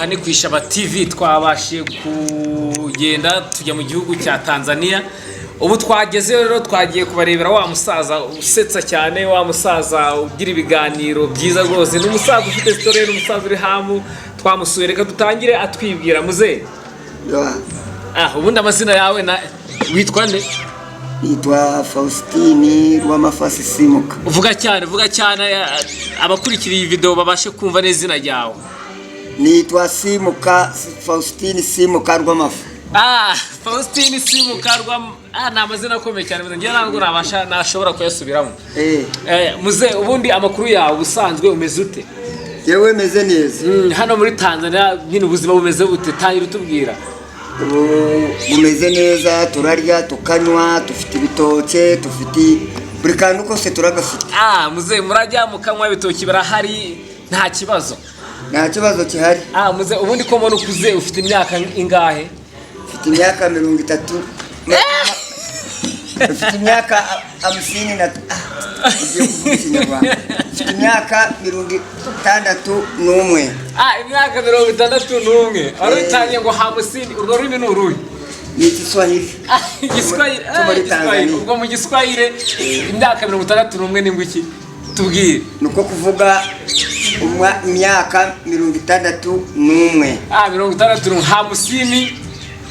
aha ni ku Ishaba TV twabashe kugenda tujya mu gihugu cya Tanzania. Ubu twageze rero twagiye kubarebera wa musaza usetsa cyane, wa musaza ugira ibiganiro byiza rwose, n'umusaza ufite story, n'umusaza uri hamu. Twamusuye, reka dutangire atwibwira muze. Ubundi amazina yawe na witwa nde? Nitwa Faustini Rwamafasi Simuka. Vuga cyane abakurikira iyi video babashe kumva neza izina ryawe. Nitwa Simuka, Faustini Simuka Rwamafa. Faustini Simuka ni amazina akomeye cyane, ngira ntabwo nashobora kuyasubiramo. Muze, ubundi amakuru yawe ubusanzwe umeze ute? Yewe meze neza. Hano muri Tanzania nyine ubuzima bumeze bute? Tangira utubwira. Bumeze neza, turarya tukanywa, dufite ibitoke, dufite buri kantu kose turagafite. Muze, murajya mukanywa ibitoki barahari nta kibazo? Nta kibazo kihari. Muze, ubundi ko mbona ukuze, ufite imyaka ingahe? Mfite imyaka 30. Mfite imyaka 50 na mfite imyaka 61. Imyaka 61. Arutanye ngo hamusini, urwo rurimi ni uruhe? Ni Kiswahili. Kiswahili. Ubwo mu Giswahili imyaka 61 ni ngwiki? Tubwire. Nuko kuvuga imyaka 61. 61 hamusini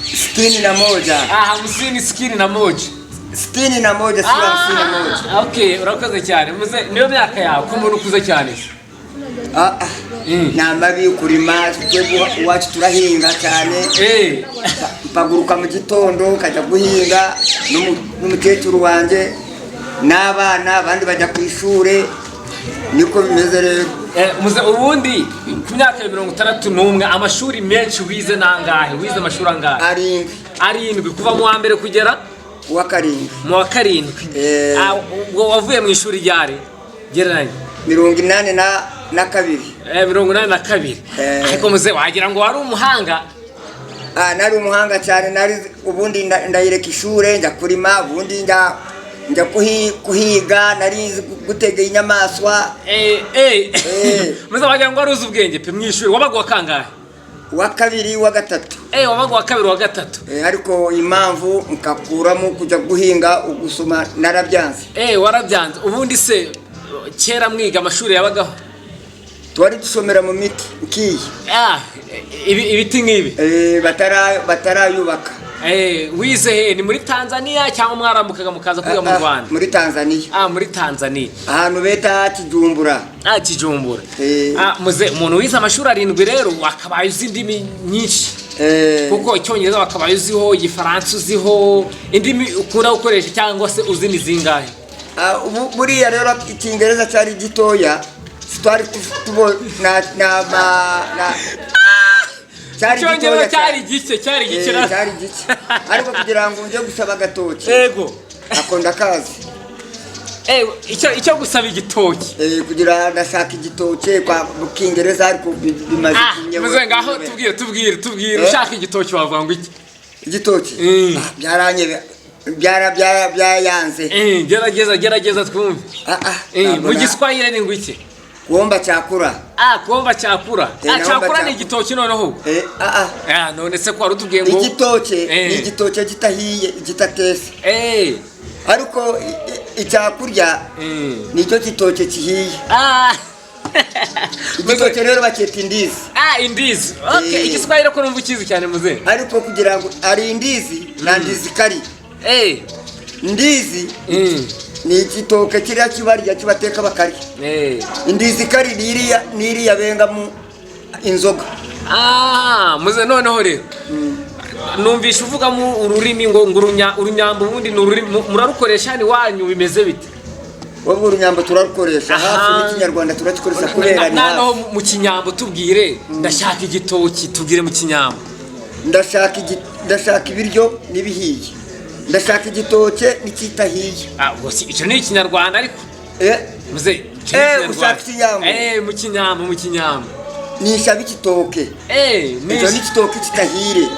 61. Hamusini 61. 61 si 51. Okay, urakoze cyane. Muze, niyo myaka yawe ko mbona ukuze cyane. Namabi kurima, twebwe wacu turahinga cyane. Mpaguruka mu gitondo kajya guhinga n'umukecuru wanje n'abana abandi bajya ku ishure, niko bimeze rero. Muze, ubundi ku myaka 61 amashuri menshi wize nangahe? Wize amashuri angahe? Arindwi kuva mu wa mbere kugera wa karindwi. Mu wa karindwi. Ubwo wavuye mu ishuri ryari? Gereranya 82. 82. Ariko muze, wagira ngo wari umuhanga? Nari umuhanga cyane, nari ubundi ndayireka ishure njya kurima, ubundi njya kuhiga, nari gutega inyamaswa. Muze, wagira ngo wari uzi ubwenge pe mu ishuri. Wabaga wa kangahe? Wa kabiri wa gatatu. Wabaga wa kabiri wa gatatu. Ariko impamvu nkakuramo kujya guhinga ugusoma narabyanze. Warabyanze. Ubundi se kera mwiga amashuri yabagaho? Twari dusomera mu miti nkiyi. Ibiti nk'ibi batarayubaka. Wize he? Ni muri Tanzania cyangwa mwarambukaga mukaza kwiga mu Rwanda? Muri Tanzania. Muri Tanzania. Ahantu beta Kijumbura. Kijumbura. Muze, umuntu wize amashuri arindwi rero wakabaye uzi indimi nyinshi. Kuko Icyongereza wakabaye uziho, Igifaransa uziho, indimi ukunda gukoresha cyangwa se uzi ni zingahe? Buriya rero Icyongereza cyari gitoya, twari Icyongereza cyari gike. Ariko kugira ngo njye gusaba agatoki. Akunda kazi. Icyo gusaba igitoki. Kugira ndashaka igitoki kwa Kingereza ariko bimaze kunyewe. Muze, ngaho tubwire ushaka igitoki wavuga ngo iki? Igitoki. Byaranyebe. Byayanze. Gerageza twumve. Mu Giswahili ni ngwiki? Kuomba chakura. Kuomba chakura. Chakura ni igitoki noneho. None se kwa rutubwiye ngo igitoki ni igitoki gitahiye gitatese. Ariko icyakurya nicyo gitoki kihiye. Igitoki rero bakita indizi. Indizi. Okay, Igiswahili ko numva ukizi cyane muze. Ariko kugira ngo ari indizi na ndizi kari. Ndizi ni igitoke kiriya kibarya kibateka bakarya. Indizi kari niriya benga mu inzoga. Muze, noneho rero numvisha uvuga mu ururimi ngo urunyambo, ubundi murarukoresha ni wanyu bimeze bite? Wowe urunyambo turarukoresha hafi n'Ikinyarwanda turagikoresha kubera ni. Naho mu Kinyambo tubwire, ndashaka igitoki, tubwire mu Kinyambo. Ndashaka ibiryo nibihiye. Ndashaka igitoke nikitahiye. Icyo ni Ikinyarwanda ariko. Muze, ushaka Ikinyambo. Mu Kinyambo. Nishabi igitoke. Icyo ni igitoke kitahire.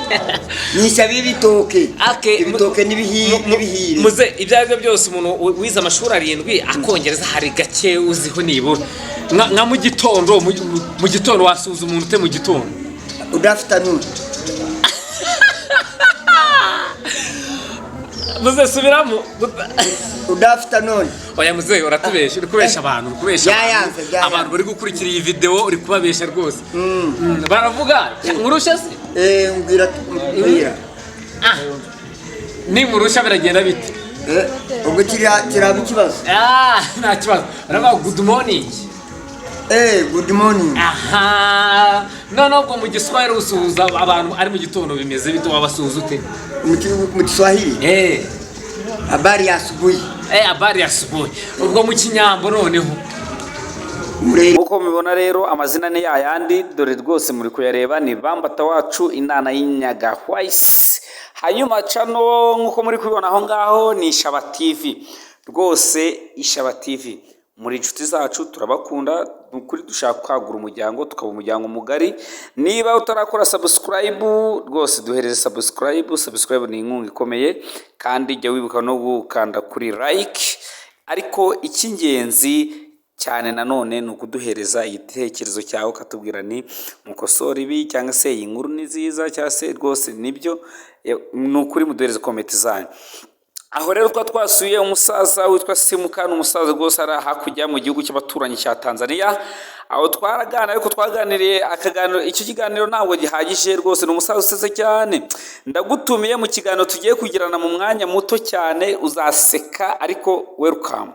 Nishabi ibitoke. Ibitoke nibihire. Muze, ibyo aribyo byose umuntu wize amashuri arindwi akongereza hari gake uziho nibura. Nka mu gitondo wasuza umuntu ute mu gitondo? good afternoon. muze subiramo. Good afternoon. Oya muze uratubesha, uri kubesha abantu, uri kubesha abantu bari gukurikira iyi video, uri kubabesha rwose. Baravuga murusha se? Mbwira. Ni murusha biragenda bite? Ubwo kiraba ikibazo. Nta kibazo. Baravuga good morning. Good morning. Aha. No ubwo mu Giswahili usuhuza abantu ari mu gitondo bimeze bito wabasuhuza ute? Mu Kiswahili? Habari ya asubuhi. Habari ya asubuhi. Ubwo mu Kinyambo noneho. Uko mubibona rero amazina ni yayandi, dore rwose muri kuyareba ni Bambata wacu inana y'Inyagahwais. Hanyuma cano nkuko muri kubibona aho ngaho ni Ishaba TV. Rwose Ishaba TV muri inshuti zacu turabakunda, nukuri dushaka kwagura umuryango tukaba umuryango mugari. Niba utarakora subscribe rwose duhereze subscribe ni inkunga ikomeye, kandi jya wibuka no gukanda kuri like. Ariko icy'ingenzi cyane nanone ni ukuduhereza igitekerezo cyawe, ukatubwira ni mukosora ibi cyangwa se iyi nkuru ni nziza cyangwa se rwose nibyo, ni ukuri muduhereze comment zanyu. Aho rero twasuye umusaza witwa Simuka, n'umusaza rwose ari hakujya mu gihugu cy'abaturanyi cya Tanzania. Aho twaraganira, ariko twaganiriye akaganiro, icyo kiganiro ntabwo gihagije rwose, n'umusaza useze cyane. Ndagutumiye mu kiganiro tugiye kugirana mu mwanya muto cyane, uzaseka ariko welcome.